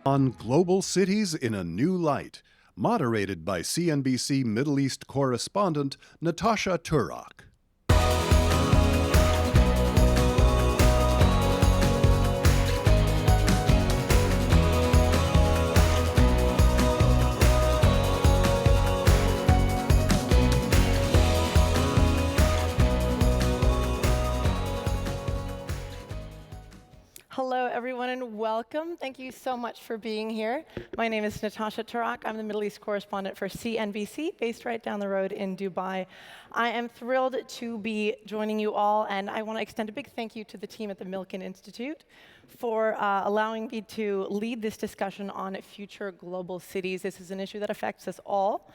On Global Cities in a New Light, moderated by CNBC Middle East correspondent Natasha Turak. Hello, everyone, and welcome. Thank you so much for being here. My name is Natasha Turak. I'm the Middle East correspondent for CNBC, based right down the road in Dubai. I am thrilled to be joining you all, and I want to extend a big thank you to the team at the Milken Institute for allowing me to lead this discussion on future global cities. This is an issue that affects us all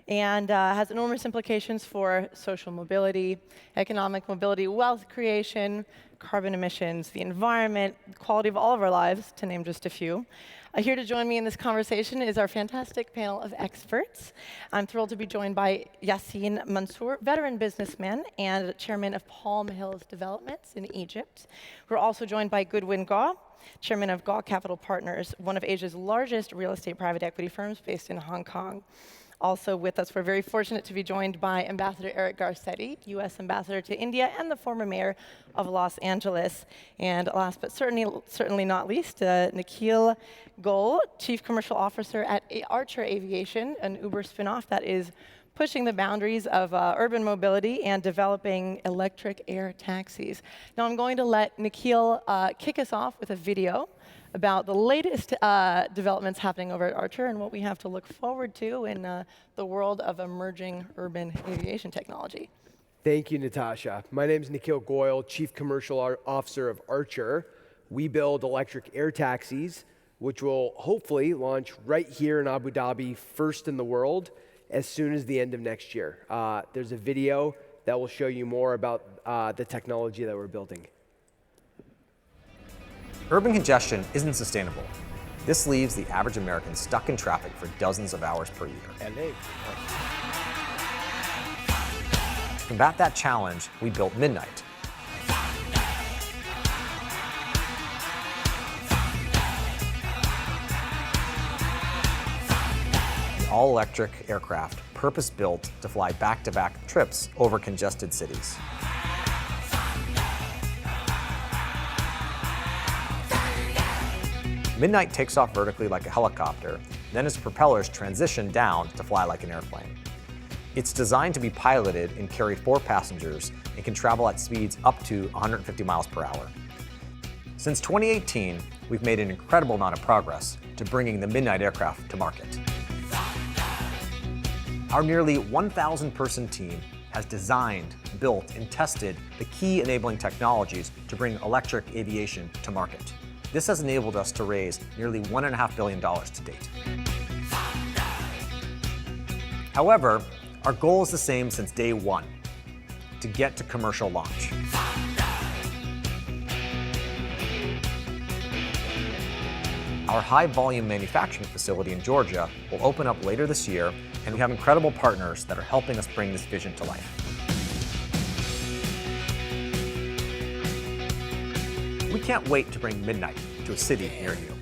and has enormous implications for social mobility, economic mobility, wealth creation, carbon emissions, the environment, quality of all of our lives, to name just a few. Here to join me in this conversation is our fantastic panel of experts. I'm thrilled to be joined by Yassin Mansour, veteran businessman and chairman of Palm Hills Developments in Egypt. We're also joined by Goodwin Gaw, chairman of Gaw Capital Partners, one of Asia's largest real estate private equity firms based in Hong Kong. Also with us, we're very fortunate to be joined by Ambassador Eric Garcetti, U.S. Ambassador to India and the former mayor of Los Angeles. And last but certainly not least, Nikhil Goel, Chief Commercial Officer at Archer Aviation, an Uber spinoff that is pushing the boundaries of urban mobility and developing electric air taxis. Now I'm going to let Nikhil kick us off with a video about the latest developments happening over at Archer and what we have to look forward to in the world of emerging urban aviation technology. Thank you, Natasha. My name is Nikhil Goel, Chief Commercial Officer of Archer. We build electric air taxis, which will hopefully launch right here in Abu Dhabi, first in the world, as soon as the end of next year. There's a video that will show you more about the technology that we're building. Urban congestion isn't sustainable. This leaves the average American stuck in traffic for dozens of hours per year. To combat that challenge, we built Midnight. An all-electric aircraft purpose-built to fly back-to-back trips over congested cities. Midnight takes off vertically like a helicopter, then its propellers transition down to fly like an airplane. It's designed to be piloted and carry 4 passengers and can travel at speeds up to 150 miles per hour. Since 2018, we've made an incredible amount of progress to bringing the Midnight aircraft to market. Our nearly 1,000-person team has designed, built, and tested the key enabling technologies to bring electric aviation to market. This has enabled us to raise nearly $1.5 billion to date. However, our goal is the same since day one: to get to commercial launch. Our high-volume manufacturing facility in Georgia will open up later this year, and we have incredible partners that are helping us bring this vision to life. We can't wait to bring Midnight to a city near you.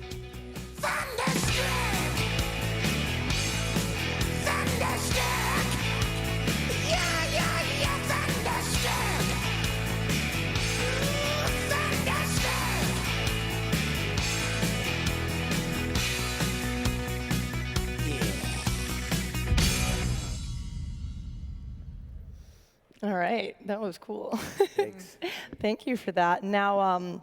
All right, that was cool. Thanks. Thank you for that. Now,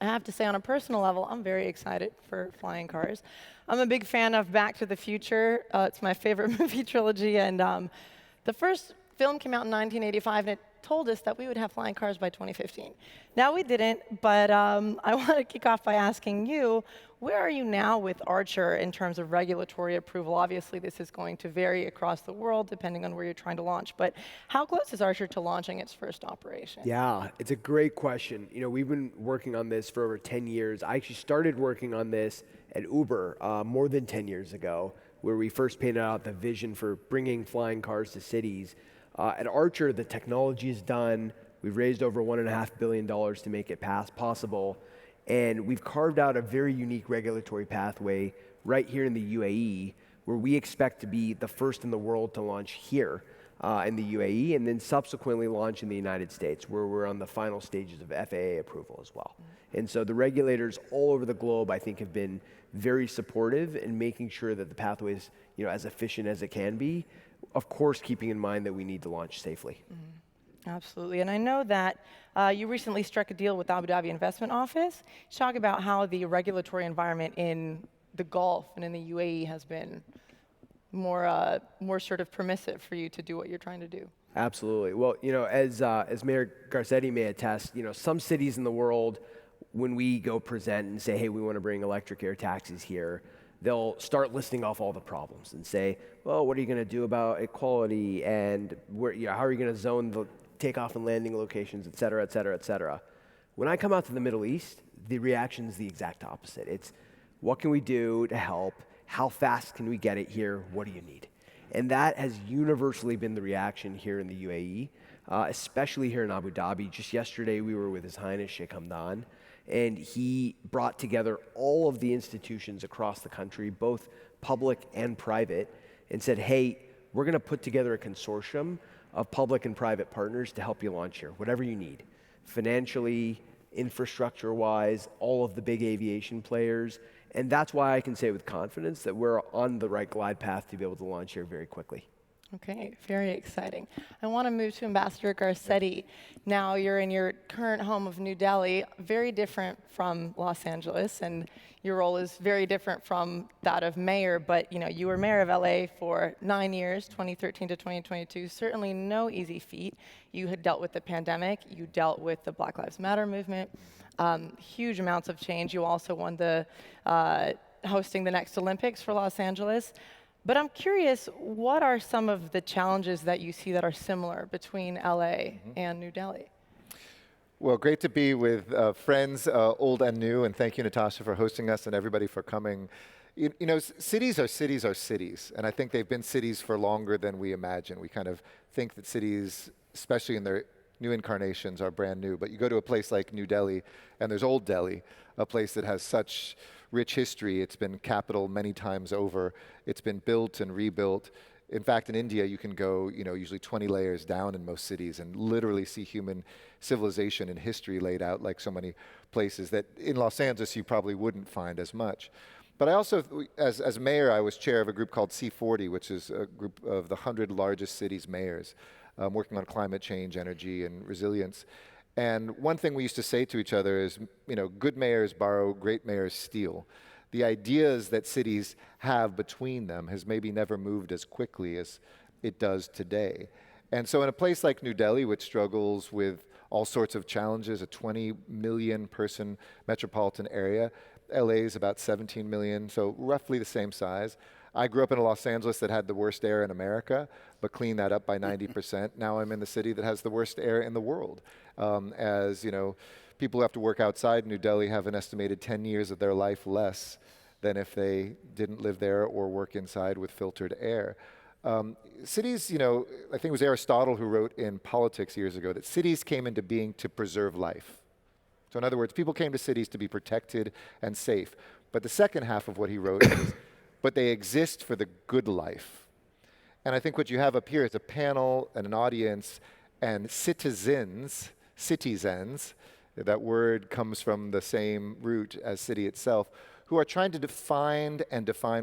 I have to say, on a personal level, I'm very excited for flying cars. I'm a big fan of Back to the Future. It's my favorite movie trilogy, and the first film came out in 1985, and it told us that we would have flying cars by 2015. Now we didn't, but I want to kick off by asking you, where are you now with Archer in terms of regulatory approval? Obviously, this is going to vary across the world depending on where you're trying to launch, but how close is Archer to launching its first operation? Yeah, it's a great question. You know, we've been working on this for over 10 years. I actually started working on this at Uber more than 10 years ago, where we first painted out the vision for bringing flying cars to cities. At Archer, the technology is done. We've raised over $1.5 billion to make it possible. And we've carved out a very unique regulatory pathway right here in the UAE, where we expect to be the first in the world to launch here in the UAE, and then subsequently launch in the United States, where we're on the final stages of FAA approval as well. And so the regulators all over the globe, I think, have been very supportive in making sure that the pathway is, as efficient as it can be, of course keeping in mind that we need to launch safely. Absolutely, and I know that you recently struck a deal with the Abu Dhabi Investment Office. Talk about how the regulatory environment in the Gulf and in the UAE has been more sort of permissive for you to do what you're trying to do. Absolutely. Well, as Mayor Garcetti may attest, some cities in the world, when we go present and say, hey, we want to bring electric air taxis here, they'll start listing off all the problems and say, well, what are you going to do about equality, and how are you going to zone the takeoff and landing locations, et cetera, et cetera, et cetera. When I come out to the Middle East, the reaction is the exact opposite. It's, what can we do to help? How fast can we get it here? What do you need? And that has universally been the reaction here in the UAE, especially here in Abu Dhabi. Just yesterday, we were with His Highness Sheikh Hamdan, and he brought together all of the institutions across the country, both public and private, and said, hey, we're going to put together a consortium of public and private partners to help you launch here, whatever you need, financially, infrastructure-wise, all of the big aviation players. And that's why I can say with confidence that we're on the right glide path to be able to launch here very quickly. Okay, very exciting. I want to move to Ambassador Garcetti. Now you're in your current home of New Delhi, very different from Los Angeles, and your role is very different from that of mayor, but you were mayor of LA for 9 years, 2013 to 2022, certainly no easy feat. You had dealt with the pandemic, you dealt with the Black Lives Matter movement, huge amounts of change. You also won the hosting the next Olympics for Los Angeles. But I'm curious, what are some of the challenges that you see that are similar between LA and New Delhi? Well, great to be with friends, old and new, and thank you, Natasha, for hosting us and everybody for coming. Cities are cities are cities, and I think they've been cities for longer than we imagine. We kind of think that cities, especially in their new incarnations, are brand new. But you go to a place like New Delhi, and there's Old Delhi, a place that has such rich history. It's been capital many times over. It's been built and rebuilt. In fact, in India, you can go, usually 20 layers down in most cities and literally see human civilization and history laid out like so many places that in Los Angeles you probably wouldn't find as much. But I also, as mayor, I was chair of a group called C40, which is a group of the 100 largest cities' mayors, working on climate change, energy, and resilience. And one thing we used to say to each other is, good mayors borrow, great mayors steal. The ideas that cities have between them has maybe never moved as quickly as it does today. And so in a place like New Delhi, which struggles with all sorts of challenges, a 20 million person metropolitan area, LA is about 17 million, so roughly the same size. I grew up in Los Angeles that had the worst air in America, but cleaned that up by 90%. Now I'm in the city that has the worst air in the world. People who have to work outside New Delhi have an estimated 10 years of their life less than if they didn't live there or work inside with filtered air. Cities, I think it was Aristotle who wrote in Politics years ago that cities came into being to preserve life. So in other words, people came to cities to be protected and safe. But the second half of what he wrote is, but they exist for the good life. And I think what you have up here is a panel and an audience and citizens, that word comes from the same root as city itself, who are trying to define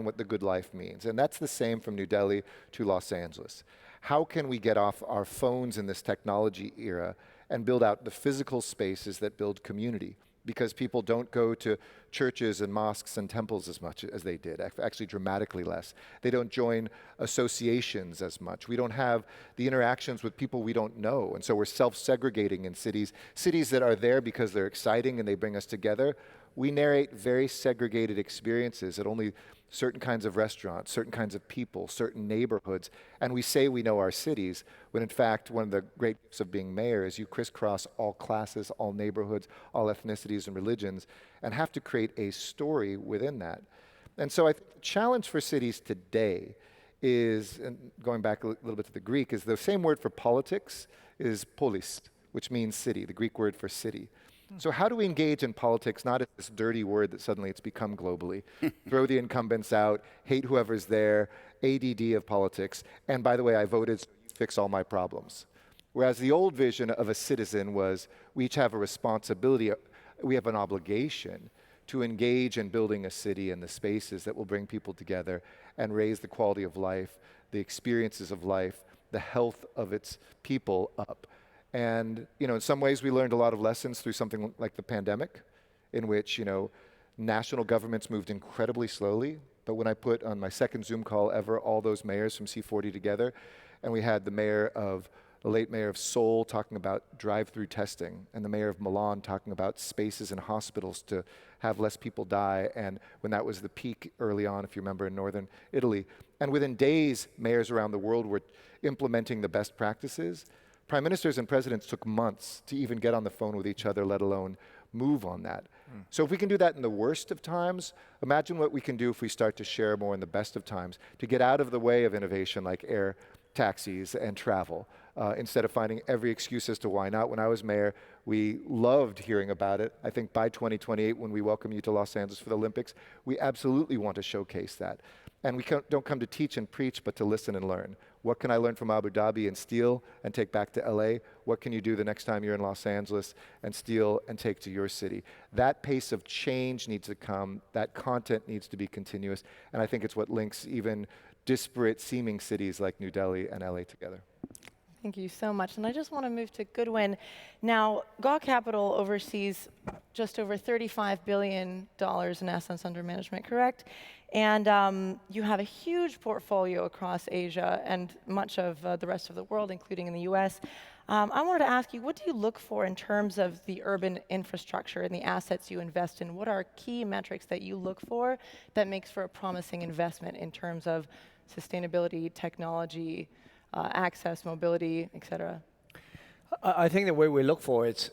what the good life means. And that's the same from New Delhi to Los Angeles. How can we get off our phones in this technology era and build out the physical spaces that build community? Because people don't go to churches and mosques and temples as much as they did, actually dramatically less. They don't join associations as much. We don't have the interactions with people we don't know, and so we're self-segregating in cities. Cities that are there because they're exciting and they bring us together. We narrate very segregated experiences at only certain kinds of restaurants, certain kinds of people, certain neighborhoods, and we say we know our cities, when in fact one of the great gifts of being mayor is you crisscross all classes, all neighborhoods, all ethnicities and religions, and have to create a story within that. And so I think the challenge for cities today is, and going back a little bit to the Greek, is the same word for politics is polis, which means city, the Greek word for city. So how do we engage in politics, not as this dirty word that suddenly it's become globally? Throw the incumbents out, hate whoever's there, ADD of politics, and by the way, I voted so you fix all my problems. Whereas the old vision of a citizen was we each have a responsibility, we have an obligation to engage in building a city and the spaces that will bring people together and raise the quality of life, the experiences of life, the health of its people up. And in some ways we learned a lot of lessons through something like the pandemic, in which national governments moved incredibly slowly. But when I put on my second Zoom call ever all those mayors from C40 together, and we had the late mayor of Seoul talking about drive-through testing, and the mayor of Milan talking about spaces in hospitals to have less people die, and when that was the peak early on, if you remember, in northern Italy. And within days, mayors around the world were implementing the best practices. Prime ministers and presidents took months to even get on the phone with each other, let alone move on that. So if we can do that in the worst of times, imagine what we can do if we start to share more in the best of times, to get out of the way of innovation like air taxis and travel, instead of finding every excuse as to why not. When I was mayor, we loved hearing about it. I think by 2028, when we welcome you to Los Angeles for the Olympics, we absolutely want to showcase that. And we don't come to teach and preach, but to listen and learn. What can I learn from Abu Dhabi and steal and take back to LA? What can you do the next time you're in Los Angeles and steal and take to your city? That pace of change needs to come. That content needs to be continuous. And I think it's what links even disparate seeming cities like New Delhi and LA together. Thank you so much. And I just want to move to Goodwin. Now, Gaw Capital oversees just over $35 billion in assets under management, correct? And you have a huge portfolio across Asia and much of the rest of the world, including in the US. I wanted to ask you, what do you look for in terms of the urban infrastructure and the assets you invest in? What are key metrics that you look for that makes for a promising investment in terms of sustainability, technology, access, mobility, et cetera? I think the way we look for it's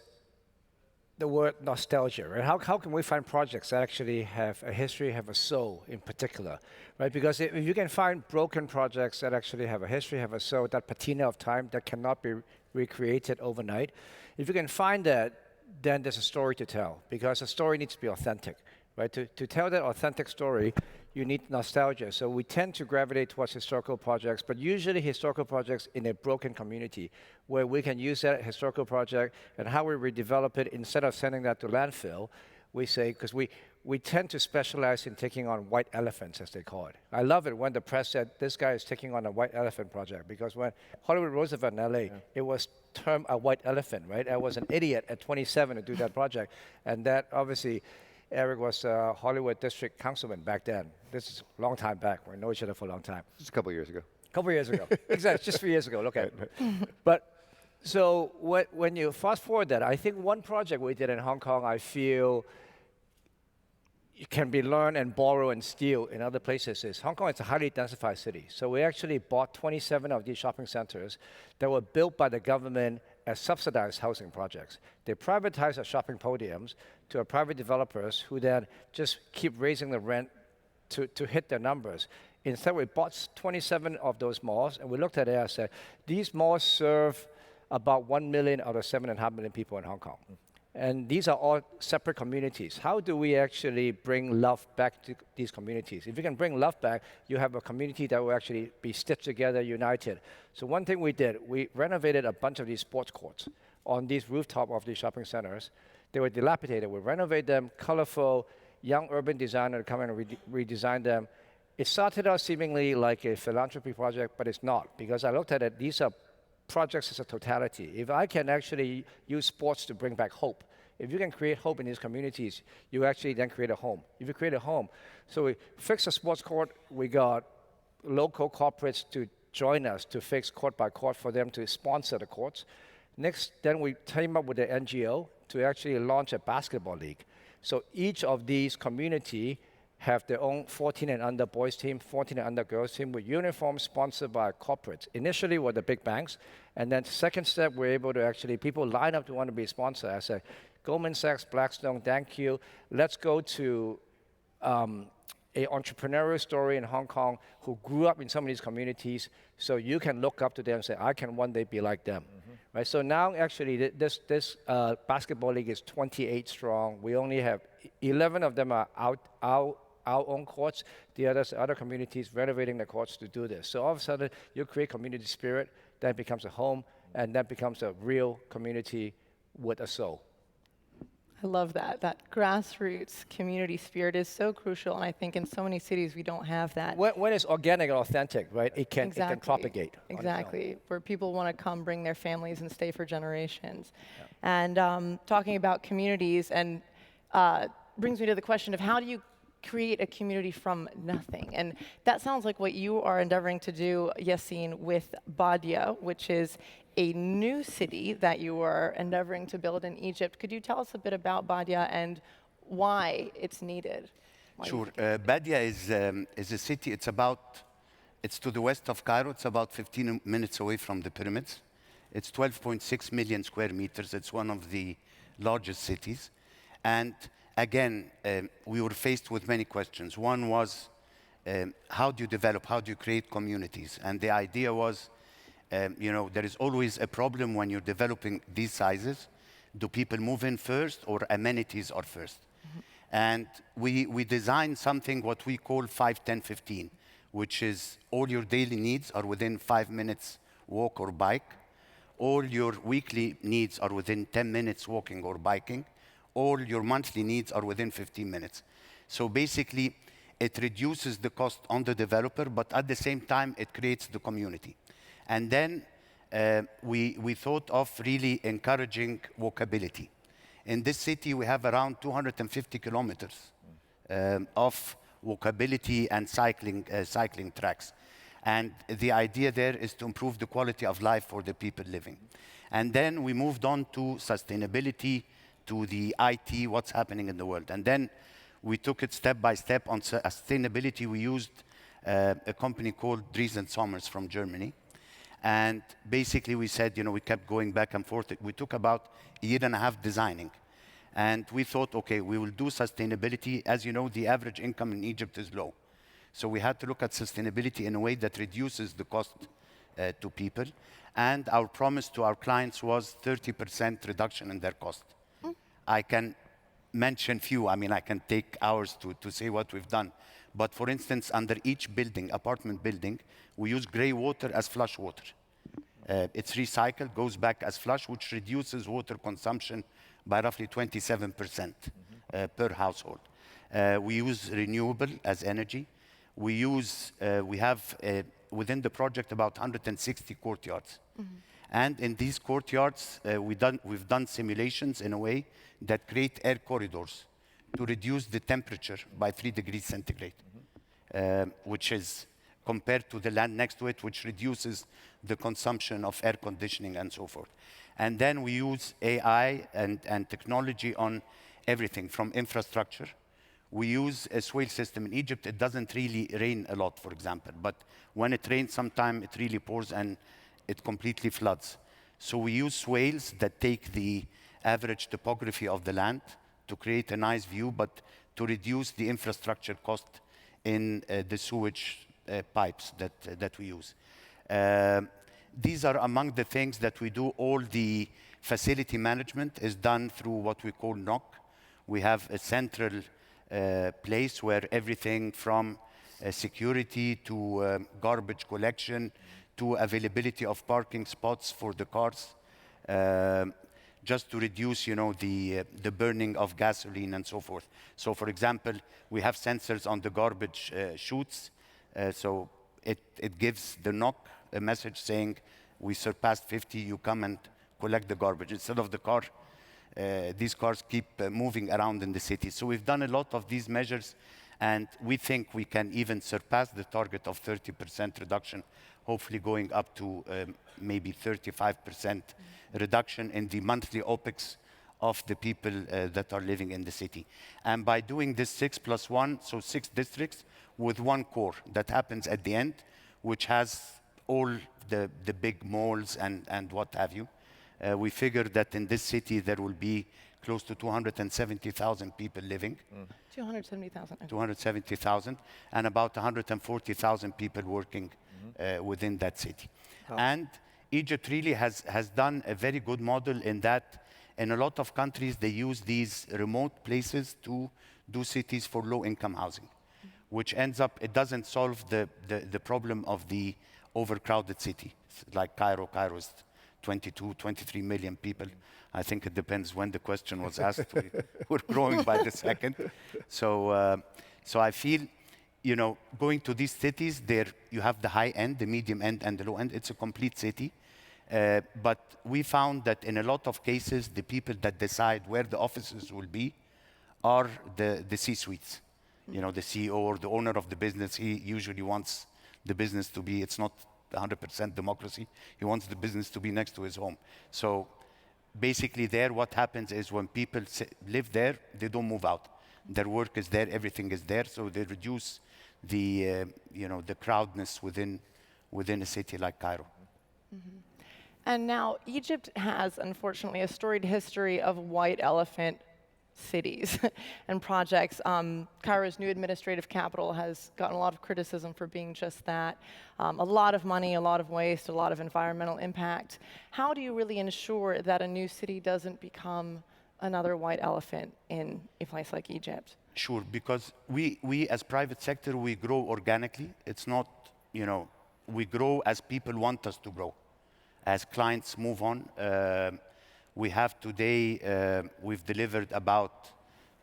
the word nostalgia, right? How can we find projects that actually have a history, have a soul in particular, right? Because if you can find broken projects that actually have a history, have a soul, that patina of time that cannot be recreated overnight, if you can find that, then there's a story to tell, because a story needs to be authentic, right? To tell that authentic story, you need nostalgia. So we tend to gravitate towards historical projects, but usually historical projects in a broken community where we can use that historical project and how we redevelop it instead of sending that to landfill. We say, because we tend to specialize in taking on white elephants, as they call it. I love it when the press said, this guy is taking on a white elephant project, because when Hollywood Roosevelt in LA, it was termed a white elephant, right? I was an idiot at 27 to do that project. And that obviously, Eric was a Hollywood district councilman back then. This is a long time back. We know each other for a long time. Just a couple of years ago. A couple of years ago. Exactly, just 3 years ago. Look at it. But so when you fast forward that, I think one project we did in Hong Kong, I feel it can be learned and borrow and steal in other places is Hong Kong is a highly densified city. So we actually bought 27 of these shopping centers that were built by the government as subsidized housing projects. They privatized the shopping podiums to private developers who then just keep raising the rent to hit their numbers. Instead, we bought 27 of those malls, and we looked at it and said, these malls serve about 1 million out of 7.5 million people in Hong Kong. And these are all separate communities. How do we actually bring love back to these communities? If you can bring love back, you have a community that will actually be stitched together, united. So one thing we did, we renovated a bunch of these sports courts on these rooftop of these shopping centers. They were dilapidated. We renovated them, colorful, young urban designer to come in and redesign them. It started out seemingly like a philanthropy project, but it's not, because I looked at it, these are projects as a totality. If I can actually use sports to bring back hope, if you can create hope in these communities, you actually then create a home. If you create a home, so we fixed a sports court, we got local corporates to join us to fix court by court for them to sponsor the courts. Next, then we team up with the NGO to actually launch a basketball league. So each of these community have their own 14 and under boys team, 14 and under girls team with uniforms sponsored by corporates. Initially were the big banks, and then second step, we're able to actually, people line up to want to be sponsored. I said, Goldman Sachs, Blackstone, thank you. Let's go to a entrepreneurial story in Hong Kong who grew up in some of these communities, so you can look up to them and say, I can one day be like them. right? So now actually this basketball league is 28 strong. We only have 11 of them are our own courts. The other communities renovating the courts to do this. So all of a sudden you create community spirit, that becomes a home, and that becomes a real community with a soul. I love that. That grassroots community spirit is so crucial, and I think in so many cities we don't have that. When it's organic and authentic, right? It can propagate. on its own. Exactly, where people want to come bring their families and stay for generations. And talking about communities, and brings me to the question of how do you create a community from nothing? And that sounds like what you are endeavoring to do, Yassine, with Badia, which is a new city that you are endeavoring to build in Egypt. Could you tell us a bit about Badia and why it's needed? Sure. Badia is a city. It's to the west of Cairo. It's about 15 minutes away from the pyramids. It's 12.6 million square meters. It's one of the largest cities. And again, we were faced with many questions. One was, how do you develop, how do you create communities? And the idea was, there is always a problem when you're developing these sizes. Do people move in first or amenities are first? Mm-hmm. And we designed something what we call 5, 10, 15, which is all your daily needs are within 5 minutes walk or bike. All your weekly needs are within 10 minutes walking or biking. All your monthly needs are within 15 minutes. So basically, it reduces the cost on the developer, but at the same time, it creates the community. And then we thought of really encouraging walkability. In this city, we have around 250 kilometers of walkability and cycling tracks. And the idea there is to improve the quality of life for the people living. And then we moved on to sustainability, to the IT, what's happening in the world. And then we took it step by step. On sustainability, we used a company called Dries & Sommers from Germany. And basically we said, we kept going back and forth. We took about a year and a half designing. And we thought, okay, we will do sustainability. As you know, the average income in Egypt is low. So we had to look at sustainability in a way that reduces the cost to people. And our promise to our clients was 30% reduction in their cost. I can mention few. I can take hours to say what we've done. But for instance, under each building, apartment building, we use gray water as flush water. It's recycled, goes back as flush, which reduces water consumption by roughly 27% per household. We use renewable as energy. We have within the project about 160 courtyards. Mm-hmm. And in these courtyards, we've done simulations in a way that create air corridors to reduce the temperature by 3 degrees centigrade, which is compared to the land next to it, which reduces the consumption of air conditioning and so forth. And then we use AI and technology on everything from infrastructure. We use a swale system. In Egypt, it doesn't really rain a lot, for example, but when it rains, sometimes it really pours and it completely floods. So we use swales that take the average topography of the land to create a nice view, but to reduce the infrastructure cost in the sewage pipes that we use. These are among the things that we do. All the facility management is done through what we call NOC. We have a central place where everything from security to garbage collection to availability of parking spots for the cars, just to reduce, the burning of gasoline and so forth. So, for example, we have sensors on the garbage chutes, so it gives the NOC a message saying, we surpassed 50, you come and collect the garbage. Instead of the car, these cars keep moving around in the city. So we've done a lot of these measures, and we think we can even surpass the target of 30% reduction, hopefully going up to maybe 35% reduction in the monthly OPEX of the people that are living in the city. And by doing this 6+1, so 6 districts with one core that happens at the end, which has all the big malls and what have you. We figured that in this city there will be close to 270,000 people living. 270,000. 270,000, and about 140,000 people working within that city. And Egypt really has done a very good model in that in a lot of countries they use these remote places to do cities for low-income housing, which ends up, it doesn't solve the problem of the overcrowded city. Like Cairo. Cairo is 22, 23 million people. I think it depends when the question was asked. We're growing by the second. So I feel, going to these cities, there you have the high end, the medium end, and the low end. It's a complete city. But we found that in a lot of cases, the people that decide where the offices will be are the C-suites. The CEO or the owner of the business, he usually wants the business to be, it's not 100% democracy. He wants the business to be next to his home. So basically there, what happens is when people live there, they don't move out. Their work is there, everything is there, so they reduce the crowdness within a city like Cairo. Mm-hmm. And now Egypt has, unfortunately, a storied history of white elephant cities and projects. Cairo's new administrative capital has gotten a lot of criticism for being just that. A lot of money, a lot of waste, a lot of environmental impact. How do you really ensure that a new city doesn't become another white elephant in a place like Egypt? Sure, because we as private sector, we grow organically. It's not, we grow as people want us to grow. As clients move on, we have today, we've delivered about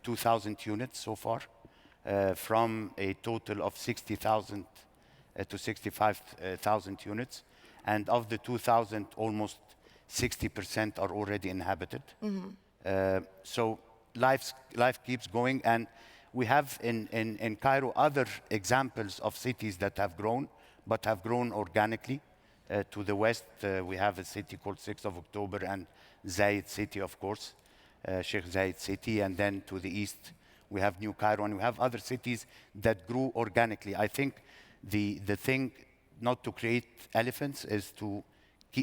2,000 units so far, from a total of 60,000 to 65,000 units. And of the 2,000, almost 60% are already inhabited. Mm-hmm. So life keeps going. And we have in Cairo other examples of cities that have grown, but have grown organically. To the west, we have a city called 6th of October and Zayed City, of course, Sheikh Zayed City. And then to the east, we have New Cairo, and we have other cities that grew organically. I think the thing not to create elephants is to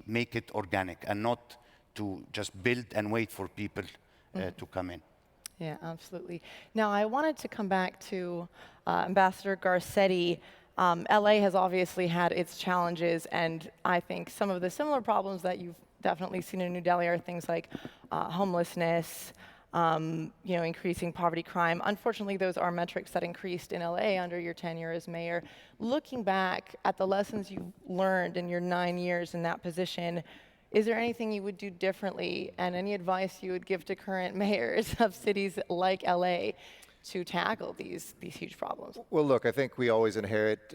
make it organic and not to just build and wait for people to come in. Yeah, absolutely. Now, I wanted to come back to Ambassador Garcetti. LA has obviously had its challenges, and I think some of the similar problems that you've definitely seen in New Delhi are things like homelessness, increasing poverty, crime. Unfortunately, those are metrics that increased in LA under your tenure as mayor. Looking back at the lessons you learned in your 9 years in that position, is there anything you would do differently, and any advice you would give to current mayors of cities like LA to tackle these huge problems? Well, look, I think we always inherit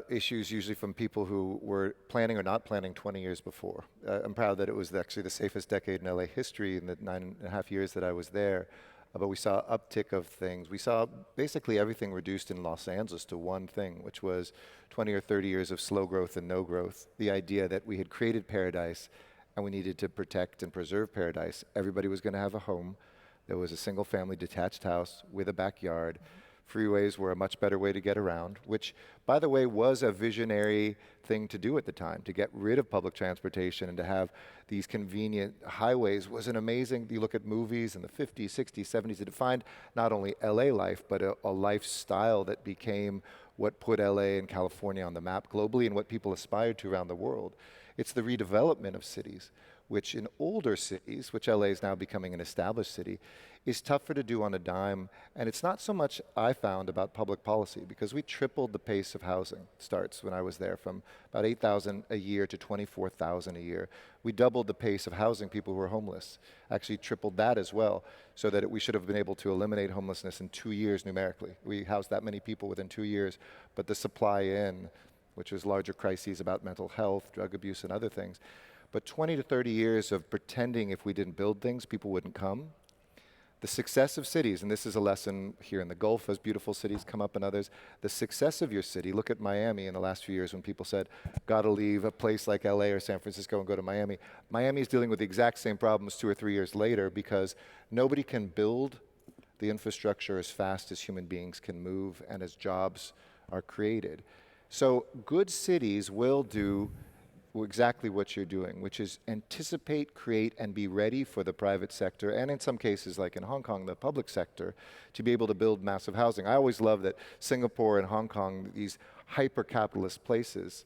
issues usually from people who were planning or not planning 20 years before. I'm proud that it was actually the safest decade in LA history in the 9.5 years that I was there. But we saw an uptick of things. We saw basically everything reduced in Los Angeles to one thing, which was 20 or 30 years of slow growth and no growth. The idea that we had created paradise and we needed to protect and preserve paradise. Everybody was going to have a home. There was a single-family detached house with a backyard. Freeways were a much better way to get around, which, by the way, was a visionary thing to do at the time. To get rid of public transportation and to have these convenient highways was an amazing, you look at movies in the 50s, 60s, 70s, it defined not only LA life, but a lifestyle that became what put LA and California on the map globally and what people aspired to around the world. It's the redevelopment of cities, which in older cities, which LA is now becoming an established city, is tougher to do on a dime. And it's not so much, I found, about public policy, because we tripled the pace of housing starts when I was there, from about 8,000 a year to 24,000 a year. We doubled the pace of housing people who were homeless, actually tripled that as well, so that we should have been able to eliminate homelessness in 2 years numerically. We housed that many people within 2 years, but the supply in, which was larger crises about mental health, drug abuse, and other things. But 20 to 30 years of pretending if we didn't build things, people wouldn't come. The success of cities, and this is a lesson here in the Gulf as beautiful cities come up and others, the success of your city, look at Miami in the last few years when people said, gotta leave a place like LA or San Francisco and go to Miami. Miami is dealing with the exact same problems 2 or 3 years later because nobody can build the infrastructure as fast as human beings can move and as jobs are created. So good cities will do exactly what you're doing, which is anticipate, create, and be ready for the private sector, and in some cases, like in Hong Kong, the public sector, to be able to build massive housing. I always love that Singapore and Hong Kong, these hyper-capitalist places,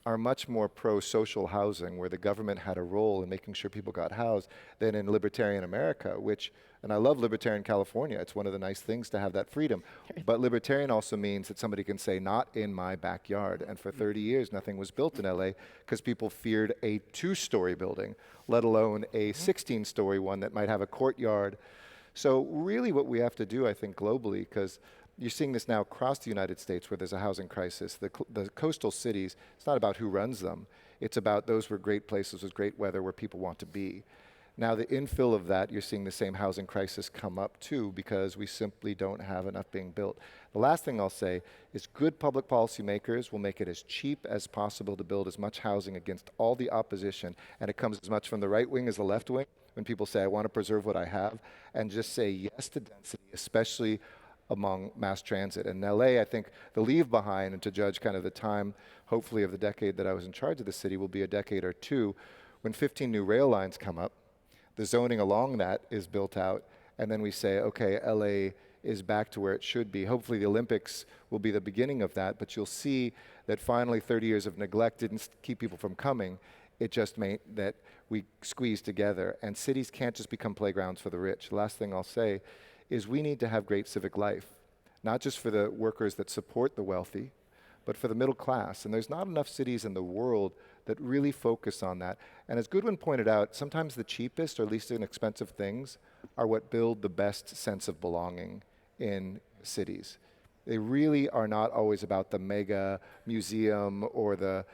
are much more pro-social housing, where the government had a role in making sure people got housed, than in libertarian America, which, and I love libertarian California, it's one of the nice things to have that freedom. But libertarian also means that somebody can say, not in my backyard. And for 30 years, nothing was built in LA because people feared a 2-story building, let alone a 16-story one that might have a courtyard. So really what we have to do, I think, globally, because you're seeing this now across the United States where there's a housing crisis. The coastal cities, it's not about who runs them. It's about those were great places with great weather where people want to be. Now the infill of that, you're seeing the same housing crisis come up too, because we simply don't have enough being built. The last thing I'll say is good public policy makers will make it as cheap as possible to build as much housing against all the opposition, and it comes as much from the right wing as the left wing, when people say, I want to preserve what I have, and just say yes to density, especially among mass transit. And in LA, I think the leave behind, and to judge kind of the time, hopefully, of the decade that I was in charge of the city, will be a decade or two, when 15 new rail lines come up, the zoning along that is built out, and then we say, okay, LA is back to where it should be. Hopefully the Olympics will be the beginning of that, but you'll see that finally 30 years of neglect didn't keep people from coming. It just meant that we squeeze together, and cities can't just become playgrounds for the rich. The last thing I'll say is we need to have great civic life, not just for the workers that support the wealthy, but for the middle class. And there's not enough cities in the world that really focus on that. And as Goodwin pointed out, sometimes the cheapest or least inexpensive things are what build the best sense of belonging in cities. They really are not always about the mega museum or the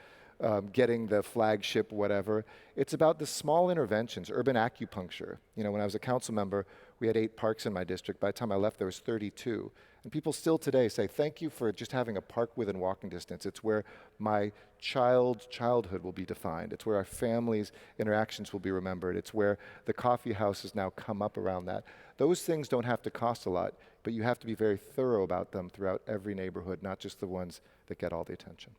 getting the flagship whatever. It's about the small interventions, urban acupuncture. You know, when I was a council member, we had 8 parks in my district. By the time I left, there was 32. And people still today say, thank you for just having a park within walking distance. It's where my childhood will be defined. It's where our families' interactions will be remembered. It's where the coffee houses now come up around that. Those things don't have to cost a lot, but you have to be very thorough about them throughout every neighborhood, not just the ones that get all the attention.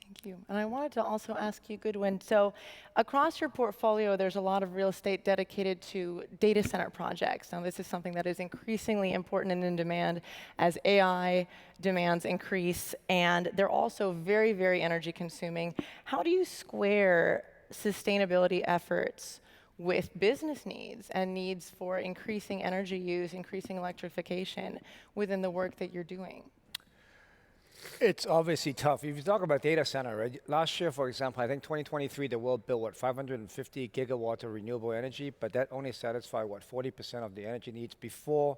Thank you. And I wanted to also ask you, Goodwin, so across your portfolio, there's a lot of real estate dedicated to data center projects. Now, this is something that is increasingly important and in demand as AI demands increase, and they're also very, very energy consuming. How do you square sustainability efforts with business needs and needs for increasing energy use, increasing electrification within the work that you're doing? It's obviously tough. If you talk about data center, right? Last year, for example, I think 2023, the world built, 550 gigawatts of renewable energy, but that only satisfied, 40% of the energy needs before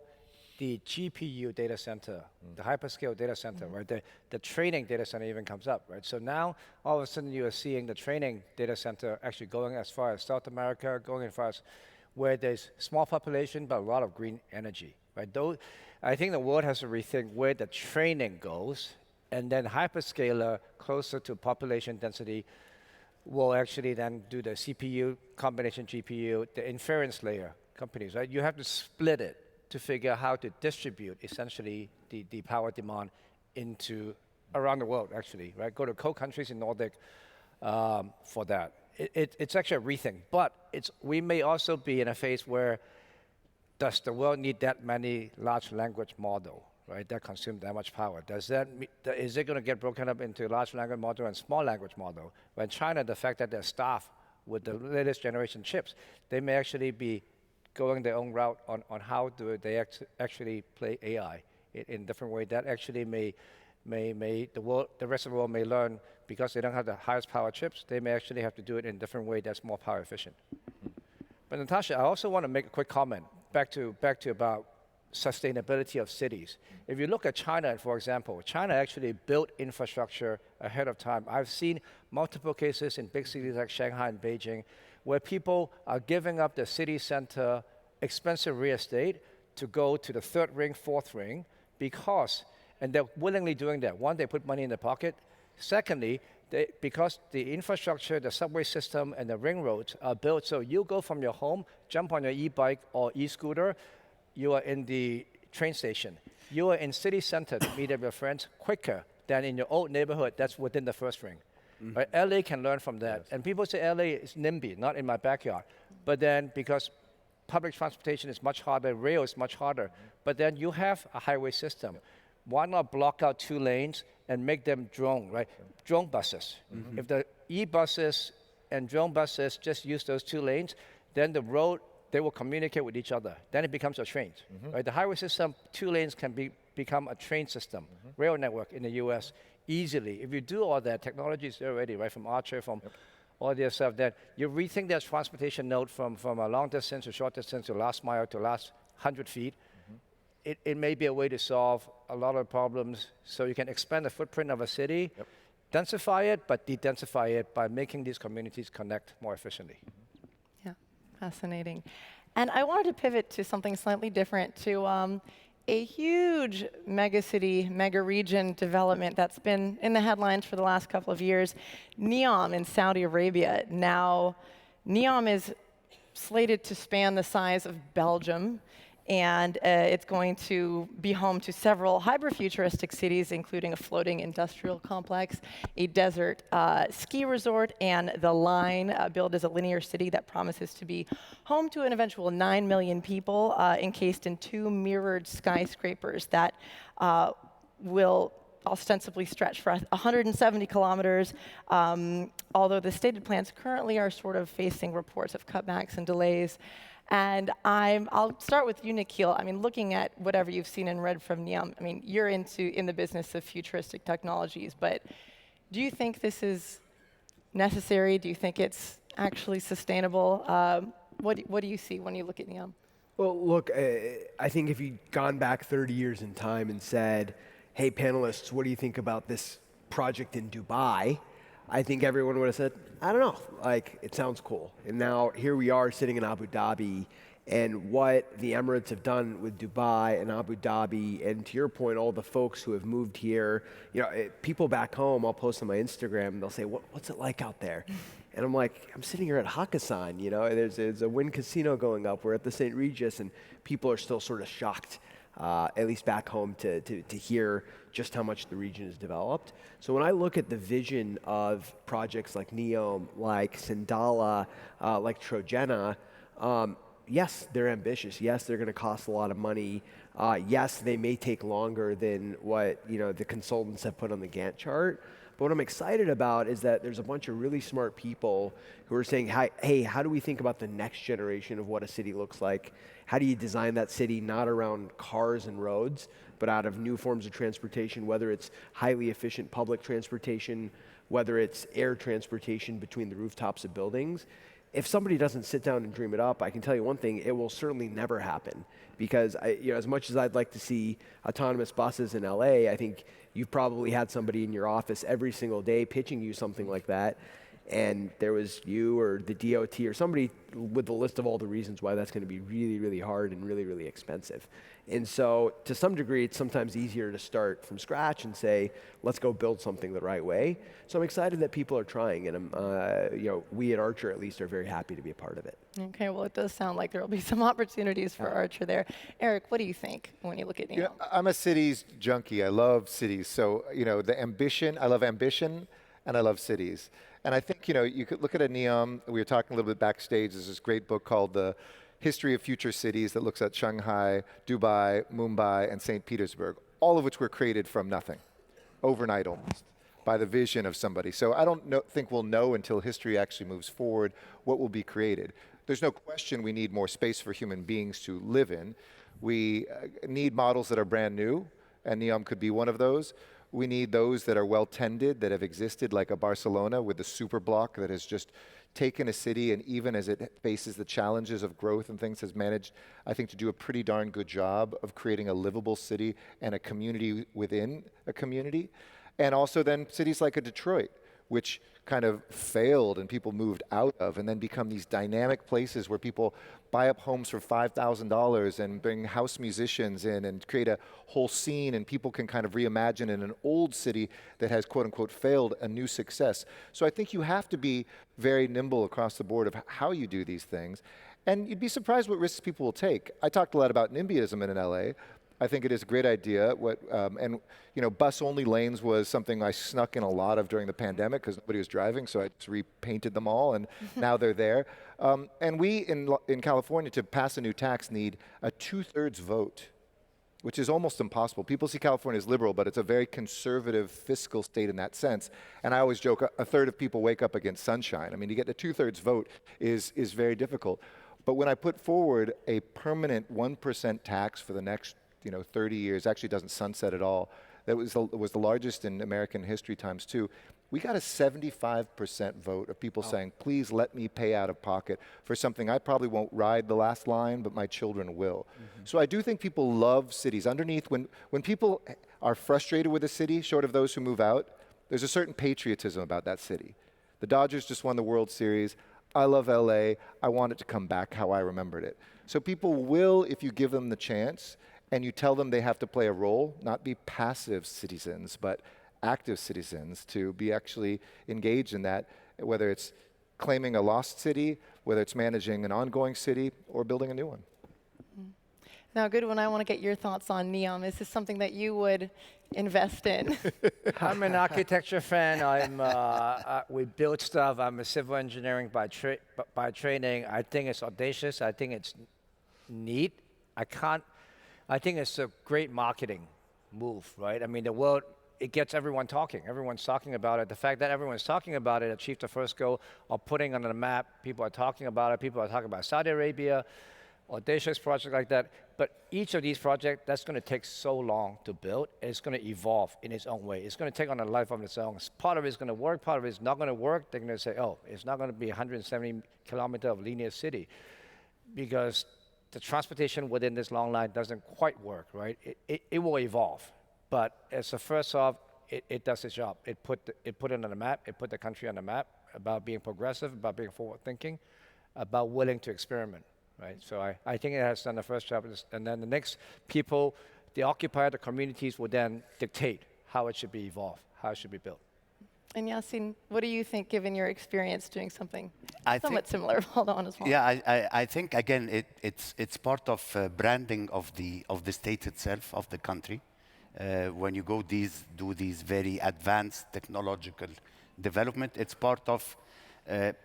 the GPU data center, the hyperscale data center, right? The training data center even comes up, right? So now, all of a sudden, you are seeing the training data center actually going as far as South America, going as far as where there's small population, but a lot of green energy, right? I think the world has to rethink where the training goes, and then hyperscaler closer to population density will actually then do the CPU, combination GPU, the inference layer companies, right? You have to split it to figure out how to distribute essentially the power demand into around the world, actually, right? Go to countries in Nordic for that. It's actually a rethink, but we may also be in a phase where does the world need that many large language model, right, that consume that much power? Is it going to get broken up into large language model and small language model? When China, the fact that they're staffed with the latest generation chips, they may actually be going their own route on how do they actually play AI in different way. That actually may the rest of the world may learn, because they don't have the highest power chips, they may actually have to do it in a different way that's more power efficient. But Natasha, I also want to make a quick comment back to about sustainability of cities. If you look at China, for example, China actually built infrastructure ahead of time. I've seen multiple cases in big cities like Shanghai and Beijing where people are giving up the city center expensive real estate to go to the 3rd ring, 4th ring, and they're willingly doing that. One, they put money in their pocket. Secondly, because the infrastructure, the subway system, and the ring roads are built so you go from your home, jump on your e-bike or e-scooter, you are in the train station. You are in city center to meet up your friends quicker than in your old neighborhood that's within the 1st ring. Right? LA can learn from that. Yes. And people say LA is NIMBY, not in my backyard. But then because public transportation is much harder, rail is much harder, but then you have a highway system. why not block out 2 lanes and make them drone, right? Drone buses. If the e-buses and drone buses just use those 2 lanes, then the road, they will communicate with each other. Then it becomes a train, right? The highway system, 2 lanes can become a train system, rail network in the US easily. If you do all that, technology is there already, right? From Archer, from all the stuff, then you rethink that transportation node from a long distance to short distance to last mile to last 100 feet. It may be a way to solve a lot of problems, so you can expand the footprint of a city, densify it, but de-densify it by making these communities connect more efficiently. Yeah, fascinating. And I wanted to pivot to something slightly different, to a huge megacity, mega region development that's been in the headlines for the last couple of years, NEOM in Saudi Arabia. Now, NEOM is slated to span the size of Belgium, and it's going to be home to several hyper-futuristic cities, including a floating industrial complex, a desert ski resort, and the Line, billed as a linear city that promises to be home to an eventual 9 million people, encased in 2 mirrored skyscrapers that will ostensibly stretch for 170 kilometers, although the stated plans currently are sort of facing reports of cutbacks and delays. And I'll start with you, Nikhil. I mean, looking at whatever you've seen and read from NEOM, I mean, you're in the business of futuristic technologies, but do you think this is necessary? Do you think it's actually sustainable? What do you see when you look at NEOM? Well, look, I think if you'd gone back 30 years in time and said, hey, panelists, what do you think about this project in Dubai? I think everyone would have said, I don't know, like, it sounds cool. And now here we are sitting in Abu Dhabi, and what the Emirates have done with Dubai and Abu Dhabi, and to your point, all the folks who have moved here, you know, people back home, I'll post on my Instagram, and they'll say, what's it like out there? And I'm like, I'm sitting here at Hakkasan, you know, there's a Wynn Casino going up, we're at the St. Regis, and people are still sort of shocked, at least back home, to hear just how much the region has developed. So when I look at the vision of projects like NEOM, like Sindala, like Trojena, yes, they're ambitious. Yes, they're going to cost a lot of money. Yes, they may take longer than what the consultants have put on the Gantt chart. But what I'm excited about is that there's a bunch of really smart people who are saying, hey, how do we think about the next generation of what a city looks like? How do you design that city not around cars and roads, but out of new forms of transportation, whether it's highly efficient public transportation, whether it's air transportation between the rooftops of buildings? If somebody doesn't sit down and dream it up, I can tell you one thing, it will certainly never happen. Because as much as I'd like to see autonomous buses in LA, I think you've probably had somebody in your office every single day pitching you something like that. And there was you or the DOT or somebody with the list of all the reasons why that's going to be really, really hard and really, really expensive. And so to some degree, it's sometimes easier to start from scratch and say, let's go build something the right way. So I'm excited that people are trying, and we at Archer at least are very happy to be a part of it. Okay, well, it does sound like there will be some opportunities for Archer there. Eric, what do you think when you look at NEOM? I'm a cities junkie. I love cities. So, the ambition, I love ambition, and I love cities. And I think, you could look at a NEOM. We were talking a little bit backstage. There's this great book called The History of Future Cities that looks at Shanghai, Dubai, Mumbai, and St. Petersburg, all of which were created from nothing, overnight almost, by the vision of somebody. So I don't think we'll know until history actually moves forward what will be created. There's no question we need more space for human beings to live in. We need models that are brand new, and NEOM could be one of those. We need those that are well-tended, that have existed, like a Barcelona with the super block that has just taken a city, and even as it faces the challenges of growth and things, has managed, I think, to do a pretty darn good job of creating a livable city and a community within a community. And also then cities like a Detroit, which kind of failed and people moved out of, and then become these dynamic places where people buy up homes for $5,000 and bring house musicians in and create a whole scene, and people can kind of reimagine in an old city that has quote unquote failed a new success. So I think you have to be very nimble across the board of how you do these things. And you'd be surprised what risks people will take. I talked a lot about NIMBYism in LA. I think it is a great idea. Bus-only lanes was something I snuck in a lot of during the pandemic because nobody was driving, so I just repainted them all, and now they're there. And we in California, to pass a new tax, need a 2/3 vote which is almost impossible. People see California as liberal, but it's a very conservative fiscal state in that sense. And I always joke, a third of people wake up against sunshine. I mean, to get a 2/3 vote is very difficult. But when I put forward a permanent 1% tax for the next 30 years, actually doesn't sunset at all, that was the largest in American history times 2. We got a 75% vote of people saying, please let me pay out of pocket for something I probably won't ride the last line, but my children will. So I do think people love cities. Underneath, when people are frustrated with a city, short of those who move out, there's a certain patriotism about that city. The Dodgers just won the World Series. I love LA. I want it to come back how I remembered it. So people will, if you give them the chance and you tell them they have to play a role, not be passive citizens, but active citizens, to be actually engaged in that, whether it's claiming a lost city, whether it's managing an ongoing city, or building a new one. Now, Goodwin, I want to get your thoughts on NEOM. Is this something that you would invest in? I'm an architecture fan. We build stuff. I'm a civil engineering by training. I think it's audacious. I think it's neat. I think it's a great marketing move, right? I mean, the world, it gets everyone talking. Everyone's talking about it. The fact that everyone's talking about it achieved the first goal of putting on the map. People are talking about it. People are talking about Saudi Arabia, audacious project like that. But each of these projects, that's going to take so long to build. It's going to evolve in its own way. It's going to take on a life of its own. Part of it is going to work. Part of it is not going to work. They're going to say, oh, it's not going to be 170 kilometers of linear city because the transportation within this long line doesn't quite work, right? It will evolve. But as a first off, it does its job. It put it on the map. It put the country on the map about being progressive, about being forward-thinking, about willing to experiment, right? So I think it has done the first job. And then the next people, the occupier, the communities will then dictate how it should be evolved, how it should be built. And Yassine, what do you think, given your experience doing something I somewhat similar? Hold on as well. Yeah, I think again it's part of branding of the state itself, of the country. When you do these very advanced technological development, it's part of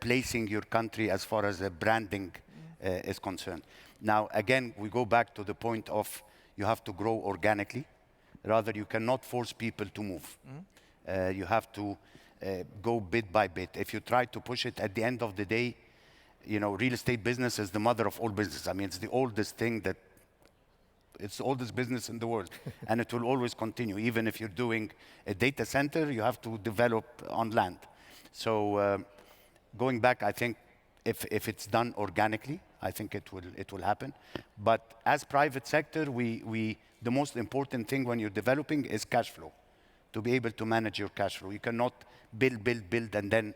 placing your country as far as branding is concerned. Now, again, we go back to the point of you have to grow organically. Rather, you cannot force people to move. You have to go bit by bit. If you try to push it, at the end of the day, real estate business is the mother of all business. I mean, it's the oldest thing it's the oldest business in the world, and it will always continue. Even if you're doing a data center, you have to develop on land. So going back, I think if it's done organically, I think it will happen. But as private sector, the most important thing when you're developing is cash flow, to be able to manage your cash flow. You cannot build, and then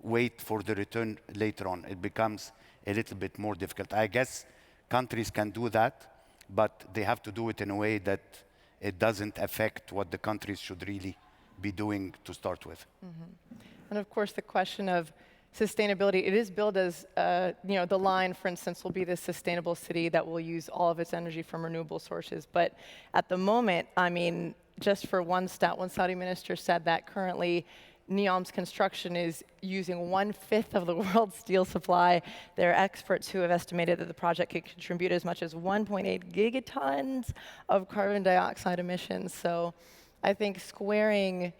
wait for the return later on. It becomes a little bit more difficult. I guess countries can do that, but they have to do it in a way that it doesn't affect what the countries should really be doing to start with. And of course, the question of sustainability, it is billed as, the line, for instance, will be this sustainable city that will use all of its energy from renewable sources. But at the moment, I mean, just for one stat, one Saudi minister said that currently NEOM's construction is using 1/5 of the world's steel supply. There are experts who have estimated that the project could contribute as much as 1.8 gigatons of carbon dioxide emissions. So I think squaring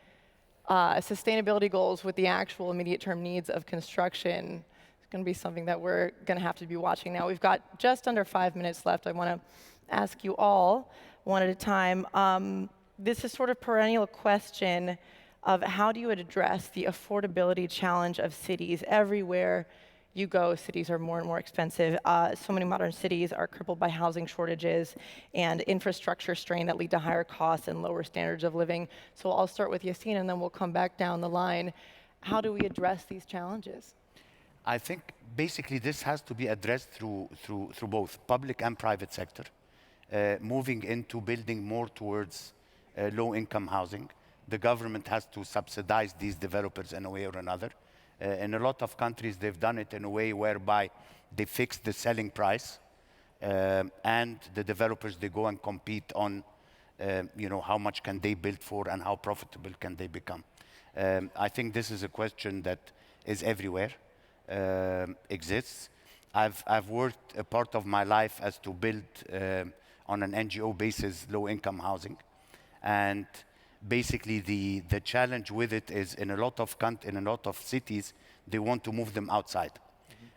sustainability goals with the actual immediate term needs of construction is going to be something that we're going to have to be watching. Now, we've got just under 5 minutes left. I want to ask you all, one at a time, this is sort of perennial question of how do you address the affordability challenge of cities? Everywhere you go, cities are more and more expensive. So many modern cities are crippled by housing shortages and infrastructure strain that lead to higher costs and lower standards of living. So I'll start with Yassine, and then we'll come back down the line. How do we address these challenges? I think basically this has to be addressed through both public and private sector, moving into building more towards low-income housing. The government has to subsidize these developers in a way or another. In a lot of countries, they've done it in a way whereby they fix the selling price, and the developers, they go and compete on, how much can they build for and how profitable can they become. I think this is a question that is everywhere, exists. I've worked a part of my life as to build on an NGO basis, low-income housing. And basically, the challenge with it is in a lot of cities, they want to move them outside.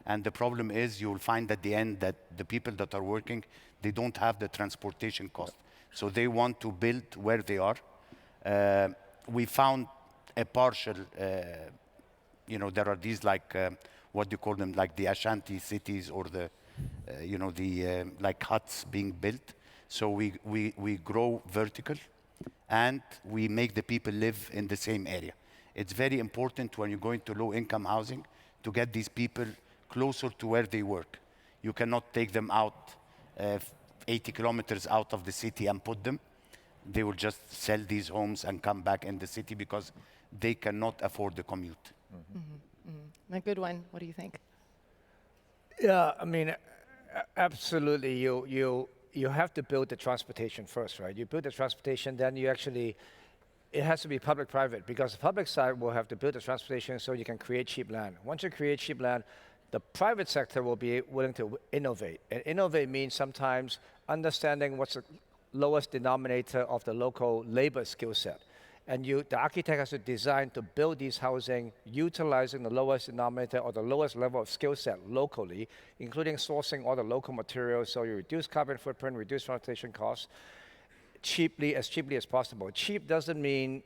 And the problem is you'll find at the end that the people that are working, they don't have the transportation cost. So they want to build where they are. We found a partial, there are these like, what do you call them, like the Ashanti cities or the, like huts being built. So we grow vertical and we make the people live in the same area. It's very important when you're going to low-income housing to get these people closer to where they work. You cannot take them out 80 kilometers out of the city and put them. They will just sell these homes and come back in the city because they cannot afford the commute. A good one. What do you think? Yeah, I mean, absolutely. You have to build the transportation first, right? You build the transportation, then you actually, it has to be public-private because the public side will have to build the transportation so you can create cheap land. Once you create cheap land, the private sector will be willing to innovate. And innovate means sometimes understanding what's the lowest denominator of the local labor skill set. And the architect has to design to build these housing utilizing the lowest denominator or the lowest level of skill set locally, including sourcing all the local materials so you reduce carbon footprint, reduce transportation costs, cheaply as possible. Cheap doesn't mean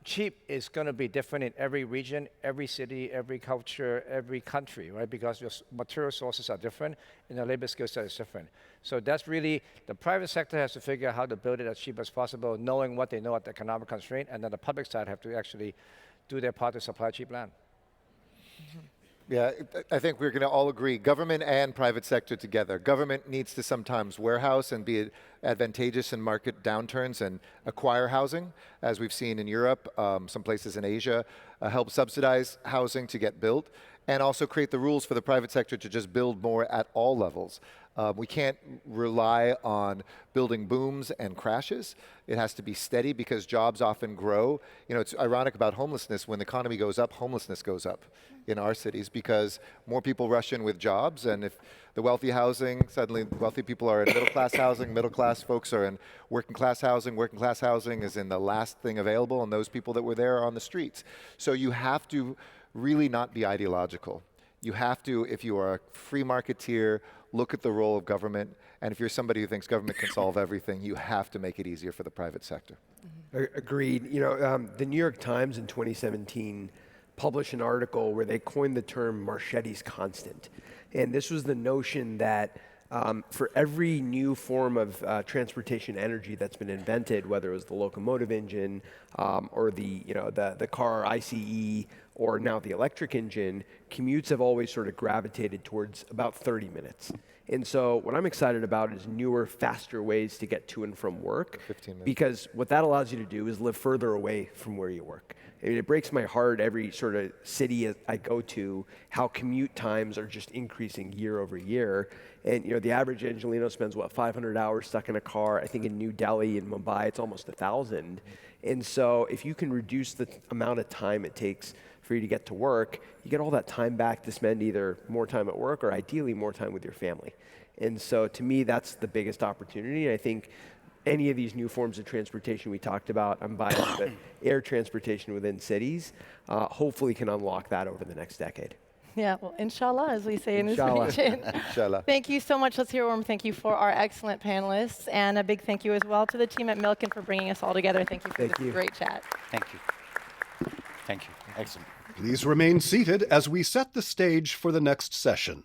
cheap is going to be different in every region, every city, every culture, every country, right? Because your material sources are different and the labor skill set is different. So that's really, the private sector has to figure out how to build it as cheap as possible, knowing what they know at the economic constraint, and then the public side have to actually do their part to supply cheap land. Yeah, I think we're going to all agree, government and private sector together. Government needs to sometimes warehouse and be advantageous in market downturns and acquire housing, as we've seen in Europe, some places in Asia, help subsidize housing to get built, and also create the rules for the private sector to just build more at all levels. We can't rely on building booms and crashes. It has to be steady because jobs often grow. You know, it's ironic about homelessness. When the economy goes up, homelessness goes up in our cities because more people rush in with jobs. And if the wealthy housing, suddenly wealthy people are in middle-class housing, middle-class folks are in working-class housing is in the last thing available, and those people that were there are on the streets. So you have to really not be ideological. You have to, if you are a free marketeer, look at the role of government, and if you're somebody who thinks government can solve everything, you have to make it easier for the private sector. Agreed. You know, the New York Times in 2017 published an article where they coined the term Marchetti's constant. And this was the notion that for every new form of transportation energy that's been invented, whether it was the locomotive engine or the car ICE or now the electric engine, commutes have always sort of gravitated towards about 30 minutes. And so what I'm excited about is newer, faster ways to get to and from work. 15 minutes. Because what that allows you to do is live further away from where you work. I mean, it breaks my heart every sort of city I go to, how commute times are just increasing year over year. And you know, the average Angelino spends, 500 hours stuck in a car. I think in New Delhi and Mumbai, it's almost 1,000. And so if you can reduce the amount of time it takes for you to get to work, you get all that time back to spend either more time at work or ideally more time with your family. And so to me, that's the biggest opportunity. And I think any of these new forms of transportation we talked about, I'm biased, but air transportation within cities, hopefully can unlock that over the next decade. Yeah, well, inshallah, as we say in this Inshallah. region. Inshallah. Thank you so much. Let's hear a warm thank you for our excellent panelists. And a big thank you as well to the team at Milken for bringing us all together. Thank you for this great chat. Thank you. Thank you. Excellent. Please remain seated as we set the stage for the next session.